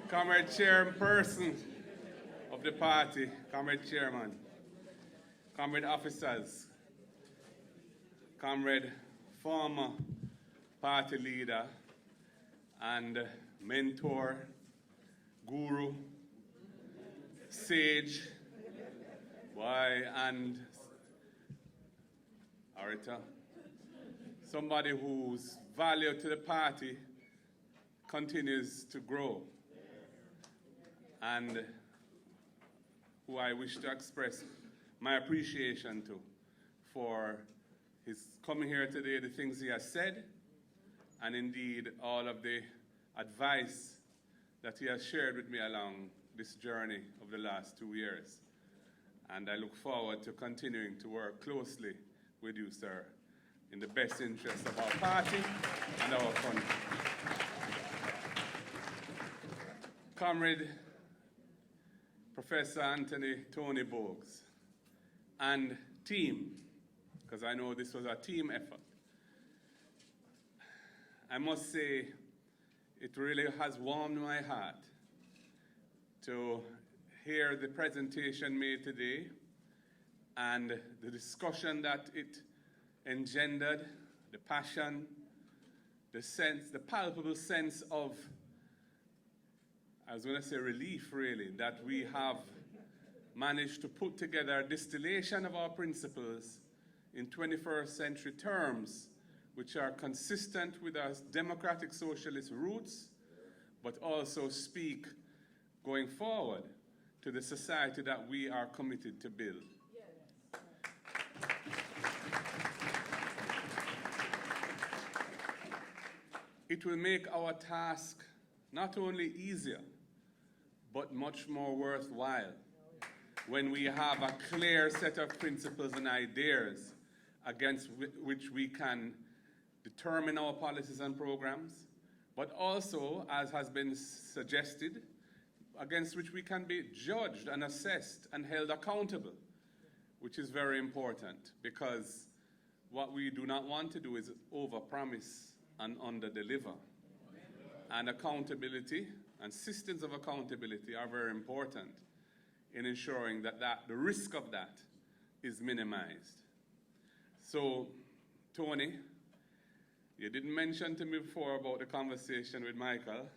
Comrade Chairperson of the party, Comrade Chairman, Comrade Officers, Comrade former party leader and mentor, guru, sage, and orator, somebody whose value to the party continues to grow, and who I wish to express my appreciation to for his coming here today, the things he has said, and indeed all of the advice that he has shared with me along this journey of the last 2 years. And I look forward to continuing to work closely with you, sir, in the best interest of our party and our country. Comrade Professor Anthony Tony Bogues and team, because I know this was a team effort. I must say, it really has warmed my heart to hear the presentation made today and the discussion that it engendered, the passion, the sense, the palpable sense of, I was going to say relief really, that we have managed to put together a distillation of our principles in 21st century terms, which are consistent with our democratic socialist roots, but also speak going forward to the society that we are committed to build. It will make our task not only easier, but much more worthwhile when we have a clear set of principles and ideas against which we can determine our policies and programs, but also, as has been suggested, against which we can be judged and assessed and held accountable, which is very important, because what we do not want to do is overpromise and underdeliver. And accountability and systems of accountability are very important in ensuring that the risk of that is minimized. So, Tony, you didn't mention to me before about the conversation with Michael,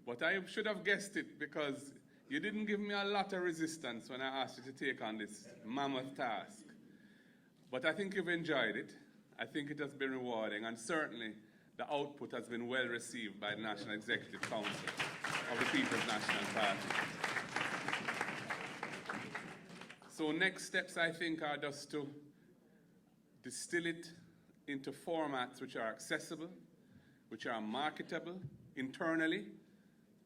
but I should have guessed it because you didn't give me a lot of resistance when I asked you to take on this mammoth task. But I think you've enjoyed it. I think it has been rewarding, and certainly the output has been well received by the National Executive Council of the People's National Party. So next steps, I think, are just to distill it into formats which are accessible, which are marketable internally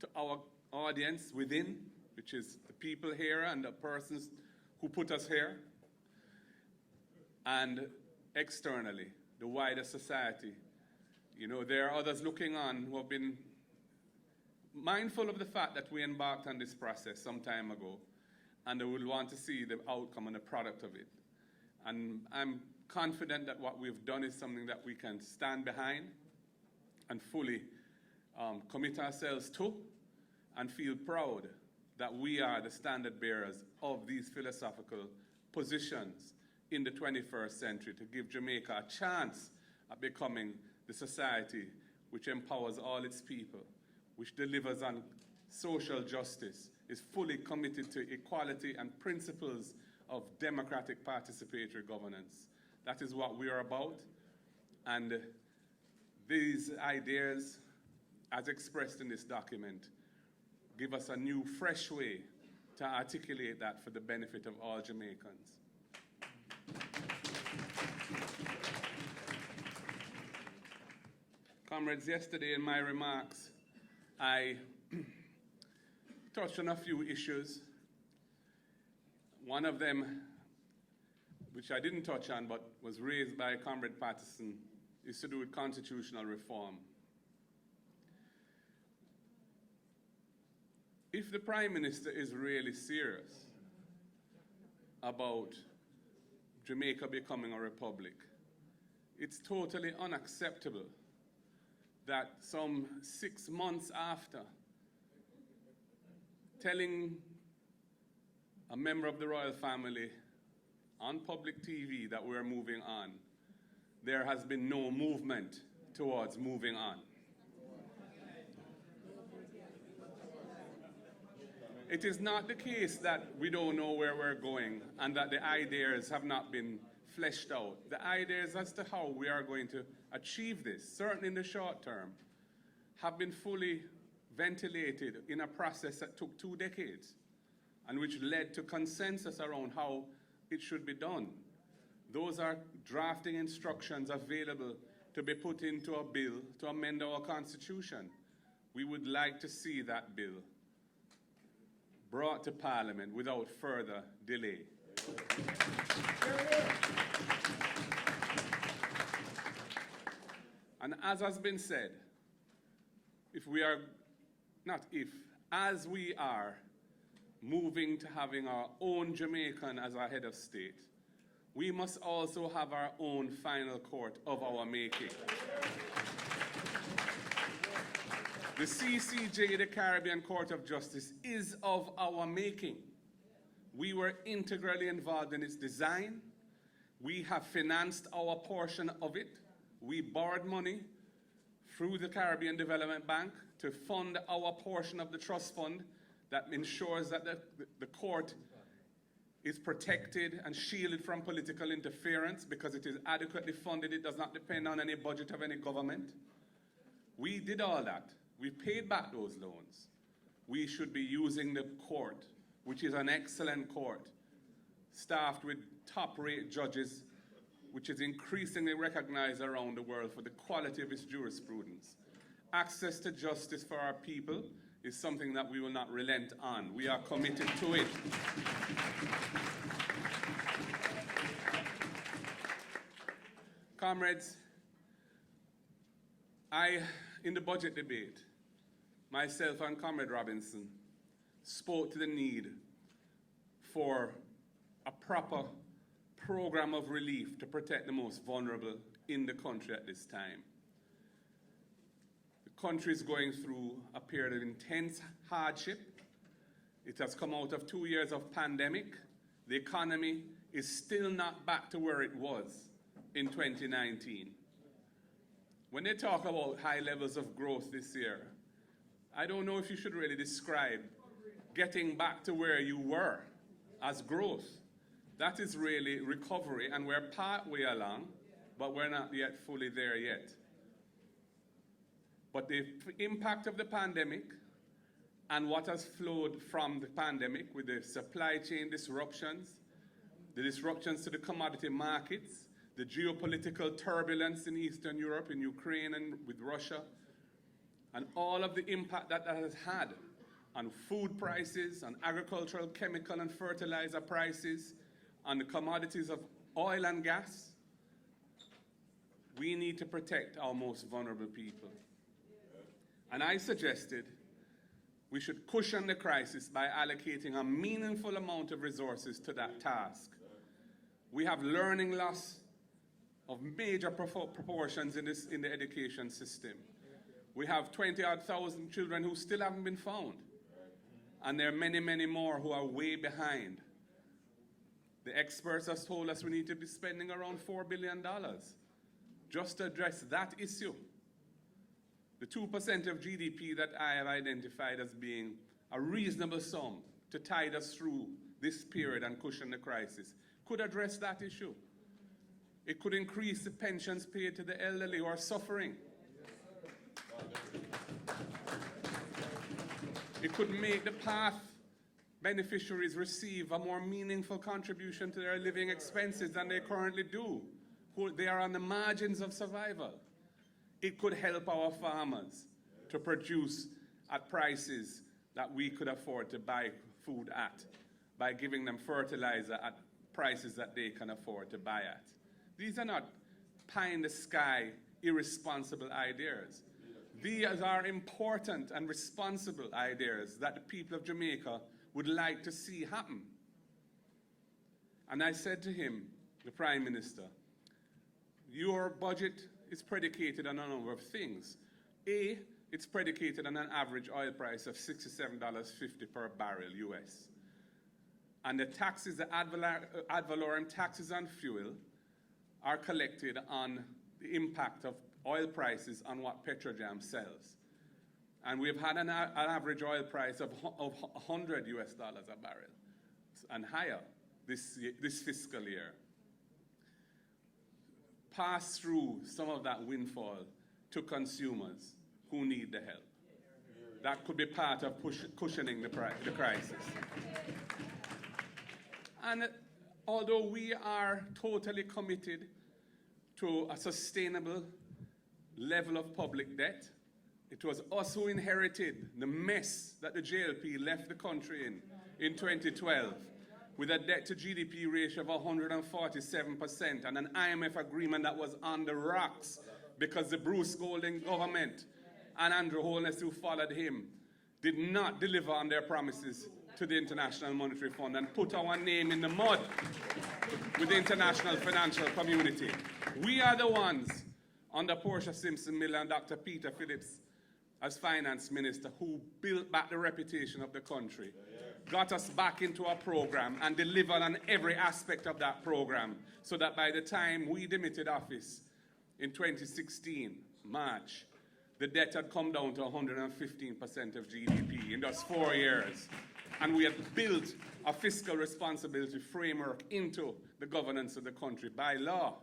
to our audience within, which is the people here and the persons who put us here, and externally, the wider society. You know, there are others looking on who have been mindful of the fact that we embarked on this process some time ago, and they will want to see the outcome and the product of it. And I'm confident that what we've done is something that we can stand behind and fully commit ourselves to, and feel proud that we are the standard bearers of these philosophical positions in the 21st century to give Jamaica a chance at becoming the society which empowers all its people, which delivers on social justice, is fully committed to equality and principles of democratic participatory governance. That is what we are about. And these ideas, as expressed in this document, give us a new, fresh way to articulate that for the benefit of all Jamaicans. Comrades, yesterday in my remarks, I touched on a few issues. One of them, which I didn't touch on but was raised by Comrade Patterson, is to do with constitutional reform. If the Prime Minister is really serious about Jamaica becoming a republic, it's totally unacceptable that some 6 months after telling a member of the royal family on public TV that we're moving on, there has been no movement towards moving on. It is not the case that we don't know where we're going and that the ideas have not been fleshed out. The ideas as to how we are going to achieve this, certainly in the short term, have been fully ventilated in a process that took 2 decades and which led to consensus around how it should be done. Those are drafting instructions available to be put into a bill to amend our Constitution. We would like to see that bill brought to Parliament without further delay. And as has been said, as we are moving to having our own Jamaican as our head of state, we must also have our own final court of our making. The CCJ, the Caribbean Court of Justice, is of our making. We were integrally involved in its design. We have financed our portion of it. We borrowed money through the Caribbean Development Bank to fund our portion of the trust fund that ensures that the court is protected and shielded from political interference because it is adequately funded. It does not depend on any budget of any government. We did all that. We paid back those loans. We should be using the court, which is an excellent court, staffed with top-rate judges, which is increasingly recognized around the world for the quality of its jurisprudence. Access to justice for our people is something that we will not relent on. We are committed to it. Comrades, in the budget debate, myself and Comrade Robinson spoke to the need for a proper program of relief to protect the most vulnerable in the country at this time. The country is going through a period of intense hardship. It has come out of 2 years of pandemic. The economy is still not back to where it was in 2019. When they talk about high levels of growth this year, I don't know if you should really describe getting back to where you were as growth. That is really recovery, and we're partway along, but we're not yet fully there yet. But the impact of the pandemic and what has flowed from the pandemic with the supply chain disruptions, the disruptions to the commodity markets, the geopolitical turbulence in Eastern Europe, in Ukraine and with Russia, and all of the impact that that has had on food prices, on agricultural, chemical and fertilizer prices, on the commodities of oil and gas, we need to protect our most vulnerable people. And I suggested we should cushion the crisis by allocating a meaningful amount of resources to that task. We have learning loss of major proportions in the education system. We have 20,000 children who still haven't been found. And there are many, many more who are way behind. The experts have told us we need to be spending around $4 billion just to address that issue. The 2% of GDP that I have identified as being a reasonable sum to tide us through this period and cushion the crisis could address that issue. It could increase the pensions paid to the elderly who are suffering. It could make the PATH beneficiaries receive a more meaningful contribution to their living expenses than they currently do. They are on the margins of survival. It could help our farmers to produce at prices that we could afford to buy food at, by giving them fertilizer at prices that they can afford to buy at. These are not pie-in-the-sky, irresponsible ideas. These are important and responsible ideas that the people of Jamaica would like to see happen. And I said to him, the Prime Minister, your budget is predicated on a number of things. A, it's predicated on an average oil price of $67.50 per barrel US. And the taxes, the ad valorem taxes on fuel, are collected on the impact of oil prices on what Petrojam sells. And we've had an average oil price of $100 US a barrel and higher this fiscal year. Pass through some of that windfall to consumers who need the help. That could be part of cushioning the crisis. And although we are totally committed to a sustainable level of public debt, it was us who inherited the mess that the JLP left the country in 2012, with a debt to GDP ratio of 147% and an IMF agreement that was on the rocks because the Bruce Golding government and Andrew Holness, who followed him, did not deliver on their promises to the International Monetary Fund and put our name in the mud with the international financial community. We are the ones, under Portia Simpson Miller and Dr. Peter Phillips as finance minister, who built back the reputation of the country, got us back into our program and delivered on every aspect of that program, so that by the time we demitted office in 2016, March, the debt had come down to 115% of GDP in just 4 years. And we had built a fiscal responsibility framework into the governance of the country by law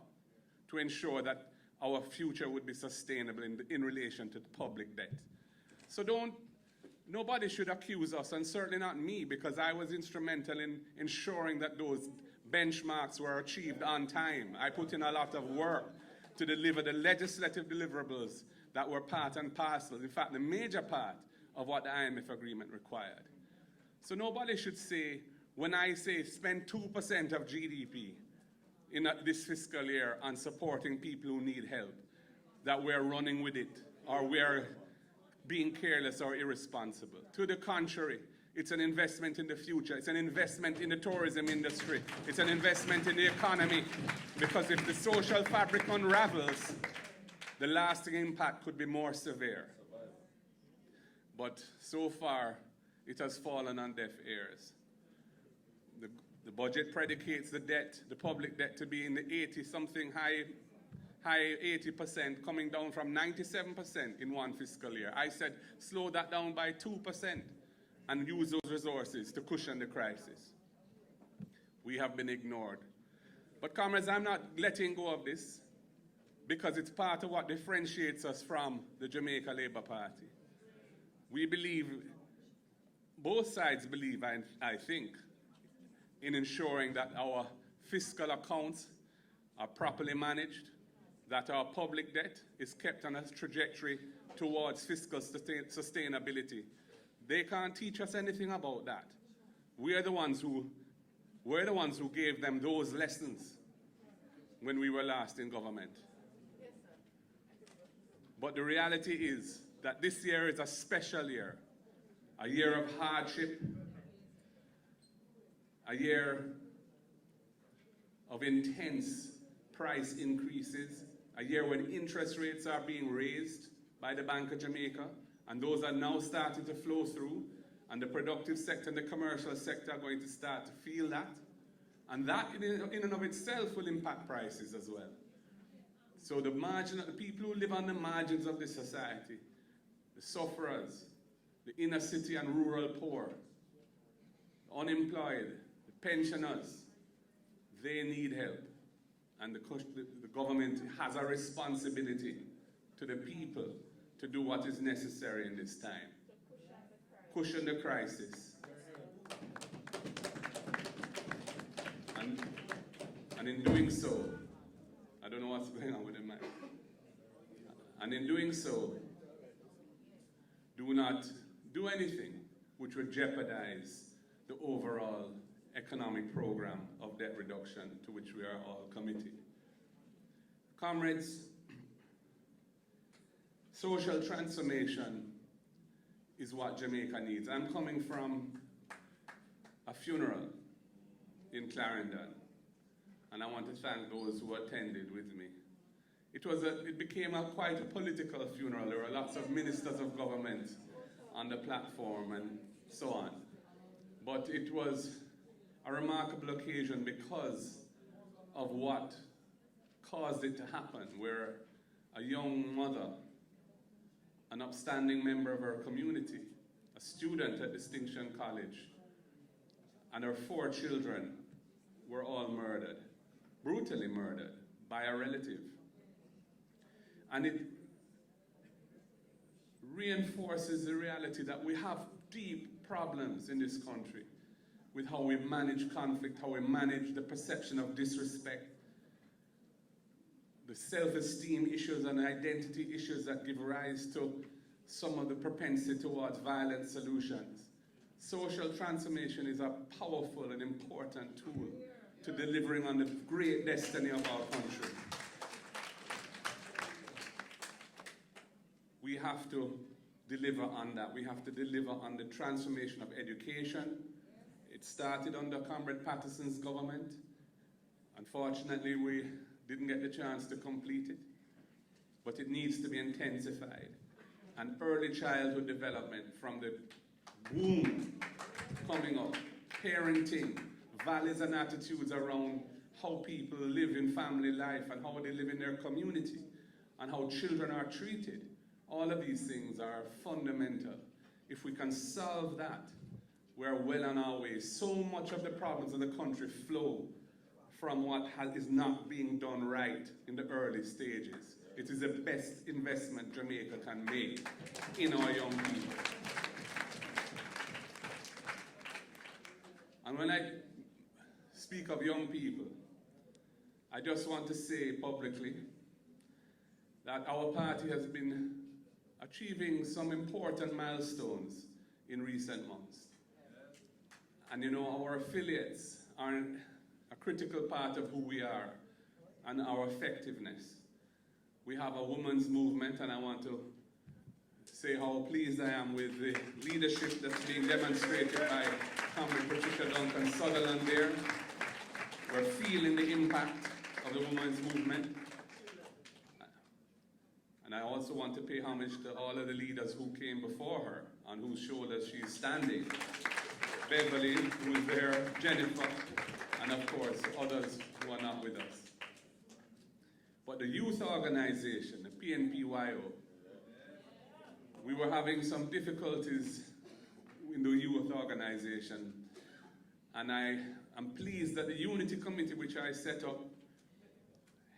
to ensure that our future would be sustainable in relation to the public debt. So nobody should accuse us, and certainly not me, because I was instrumental in ensuring that those benchmarks were achieved on time. I put in a lot of work to deliver the legislative deliverables that were part and parcel, in fact, the major part of what the IMF agreement required. So nobody should say, when I say spend 2% of GDP in this fiscal year on supporting people who need help, that we're running with it, or we're being careless or irresponsible. To the contrary, it's an investment in the future. It's an investment in the tourism industry. It's an investment in the economy. Because if the social fabric unravels, the lasting impact could be more severe. But so far, it has fallen on deaf ears. The budget predicates the debt, the public debt, to be in the 80-something, high 80%, coming down from 97% in one fiscal year. I said, slow that down by 2% and use those resources to cushion the crisis. We have been ignored. But comrades, I'm not letting go of this, because it's part of what differentiates us from the Jamaica Labour Party. We believe, both sides believe, I think, in ensuring that our fiscal accounts are properly managed, that our public debt is kept on a trajectory towards fiscal sustainability. They can't teach us anything about that. We're the ones who gave them those lessons when we were last in government. But the reality is that this year is a special year, a year of hardship, a year of intense price increases, a year when interest rates are being raised by the Bank of Jamaica, and those are now starting to flow through, and the productive sector and the commercial sector are going to start to feel that. And that in and of itself will impact prices as well. So the people who live on the margins of this society, the sufferers, the inner city and rural poor, the unemployed, the pensioners, they need help. And the government has a responsibility to the people to do what is necessary in this time. Cushion the crisis. And in doing so, I don't know what's going on with the mic. And in doing so, do not do anything which would jeopardize the overall economic program of debt reduction to which we are all committed. Comrades, social transformation is what Jamaica needs. I'm coming from a funeral in Clarendon, and I want to thank those who attended with me. it became quite a political funeral. There were lots of ministers of government on the platform and so on. But it was a remarkable occasion because of what caused it to happen, where a young mother, an upstanding member of her community, a student at Distinction College, and her 4 children were all murdered, brutally murdered by a relative. And it reinforces the reality that we have deep problems in this country with how we manage conflict, how we manage the perception of disrespect, the self-esteem issues and identity issues that give rise to some of the propensity towards violent solutions. Social transformation is a powerful and important tool to delivering on the great destiny of our country. We have to deliver on that. We have to deliver on the transformation of education. It started under Comrade Patterson's government. Unfortunately, we didn't get the chance to complete it, but it needs to be intensified. And early childhood development from the womb coming up, parenting, values and attitudes around how people live in family life and how they live in their community and how children are treated. All of these things are fundamental. If we can solve that, we're well on our way. So much of the problems in the country flow from what is not being done right in the early stages. It is the best investment Jamaica can make in our young people. And when I speak of young people, I just want to say publicly that our party has been achieving some important milestones in recent months. And you know, our affiliates are a critical part of who we are and our effectiveness. We have a women's movement, and I want to say how pleased I am with the leadership that's being demonstrated by Comrade Patricia Duncan Sutherland there. We're feeling the impact of the women's movement. And I also want to pay homage to all of the leaders who came before her, on whose shoulders she is standing. Beverly, who is there, Jennifer, and of course, others who are not with us. But the youth organization, the PNPYO, we were having some difficulties in the youth organization. And I am pleased that the Unity Committee, which I set up,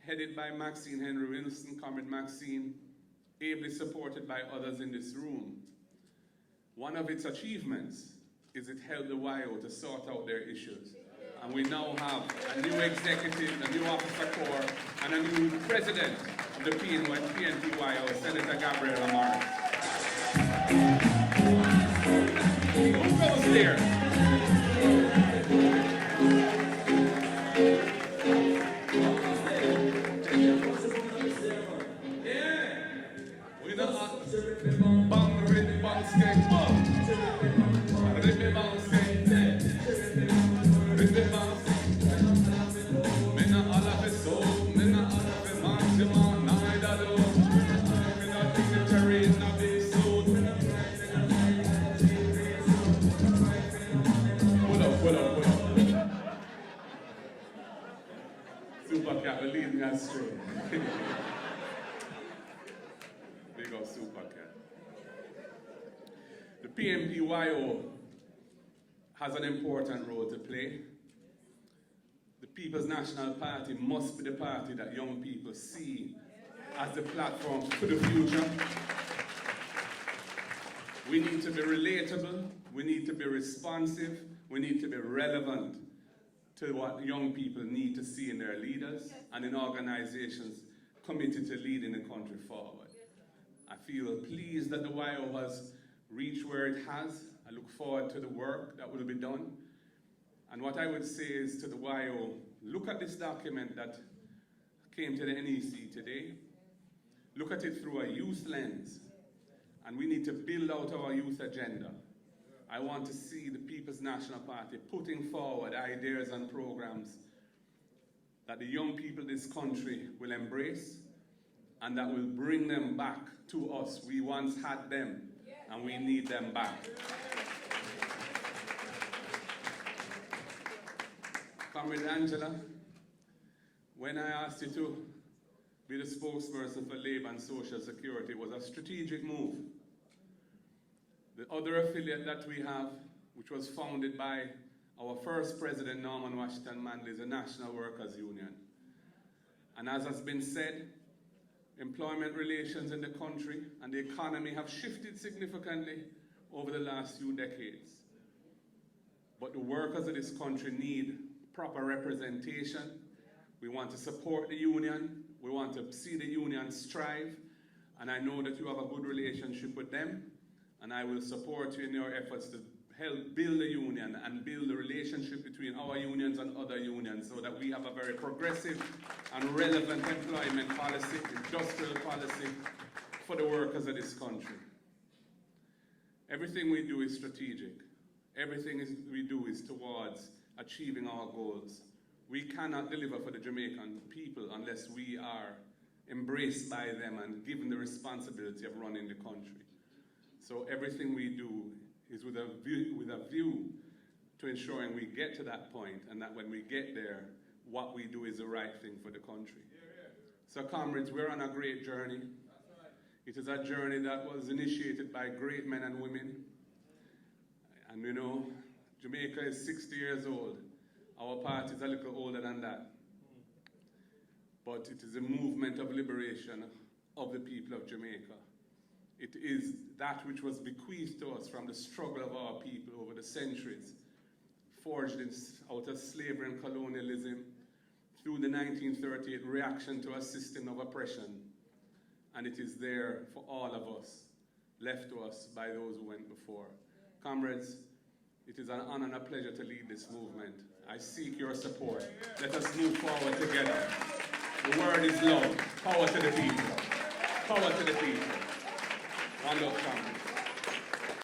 headed by Maxine Henry Wilson, Comrade Maxine, ably supported by others in this room. One of its achievements is it helped the YO to sort out their issues. And we now have a new executive, a new officer corps, and a new president of the PNPYO, Senator Gabriel Amara. Who goes there? Supercat will lead me astray. Big up Supercat. The PNPYO has an important role to play. The People's National Party must be the party that young people see as the platform for the future. We need to be relatable, we need to be responsive, we need to be relevant to what young people need to see in their leaders and in organizations committed to leading the country forward. I feel pleased that the YO has reached where it has. I look forward to the work that will be done. And what I would say is to the YO, look at this document that came to the NEC today. Look at it through a youth lens. And we need to build out our youth agenda. I want to see the People's National Party putting forward ideas and programs that the young people of this country will embrace and that will bring them back to us. We once had them, and we need them back. Comrade Angela, when I asked you to be the spokesperson for Labour and Social Security, it was a strategic move. The other affiliate that we have, which was founded by our first president, Norman Washington Mandela, is the National Workers Union. And as has been said, employment relations in the country and the economy have shifted significantly over the last few decades. But the workers of this country need proper representation. We want to support the union. We want to see the union strive. And I know that you have a good relationship with them. And I will support you in your efforts to help build the union and build the relationship between our unions and other unions so that we have a very progressive and relevant employment policy, industrial policy for the workers of this country. Everything we do is strategic. Everything we do is towards achieving our goals. We cannot deliver for the Jamaican people unless we are embraced by them and given the responsibility of running the country. So everything we do is with a view to ensuring we get to that point, and that when we get there, what we do is the right thing for the country. So comrades, we're on a great journey. It is a journey that was initiated by great men and women. And you know, Jamaica is 60 years old. Our party is a little older than that. But it is a movement of liberation of the people of Jamaica. It is that which was bequeathed to us from the struggle of our people over the centuries, forged out of slavery and colonialism through the 1938 reaction to a system of oppression. And it is there for all of us, left to us by those who went before. Comrades, it is an honor and a pleasure to lead this movement. I seek your support. Let us move forward together. The word is love. Power to the people. Power to the people. One love, comrades.